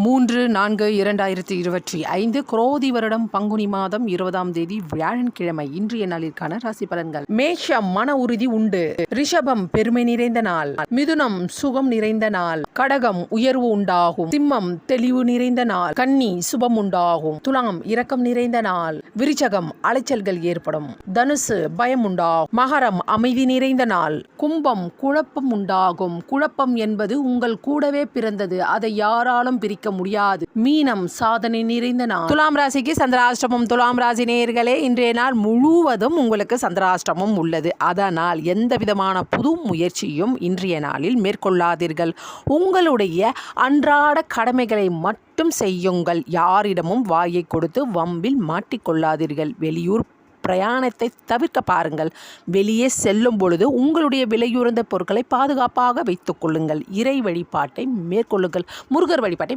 3-4-2025 குரோதி வருடம் பங்குனி மாதம் 20ஆம் தேதி வியாழன்கிழமை இன்றைய நாளிற்கான ராசி பலன்கள். மேஷம் மன உறுதி உண்டு. ரிஷபம் பெருமை நிறைந்த நாள். மிதுனம் சுகம் நிறைந்த நாள். கடகம் உயர்வு உண்டாகும். சிம்மம் தெளிவு நிறைந்த நாள். கன்னி சுபம் உண்டாகும். துலாம் இரக்கம் நிறைந்த நாள். விருச்சகம் அலைச்சல்கள் ஏற்படும். தனுசு பயம் உண்டாகும். மகரம் அமைதி நிறைந்த நாள். கும்பம் குழப்பம் உண்டாகும். குழப்பம் என்பது உங்கள் கூடவே பிறந்தது, அதை யாராலும் பிரிக்க முடியாது. மீனம் சாதனை நிறைந்த நாள். துலாம் ராசிக்கு சந்திராஷ்டமம். துலாம் ராசி நேயர்களே, இன்றைய நாள் முழுவதும் உங்களுக்கு சந்திராஷ்டமம் உள்ளது. அதனால் எந்த விதமான புது முயற்சியும் இன்றைய நாளில் மேற்கொள்ளாதீர்கள். உங்களுடைய அன்றாட கடமைகளை மட்டும் செய்யுங்கள். யாரிடமும் வாயை கொடுத்து வம்பில் மாட்டிக்கொள்ளாதீர்கள். வெளியூர் பிரயாணத்தை தவிர்க்க பாருங்கள். வெளியே செல்லும் பொழுது உங்களுடைய விலையுறந்த பொருட்களை பாதுகாப்பாக வைத்துக் கொள்ளுங்கள். இறை வழிபாட்டை மேற்கொள்ளுங்கள். முருகர் வழிபாட்டை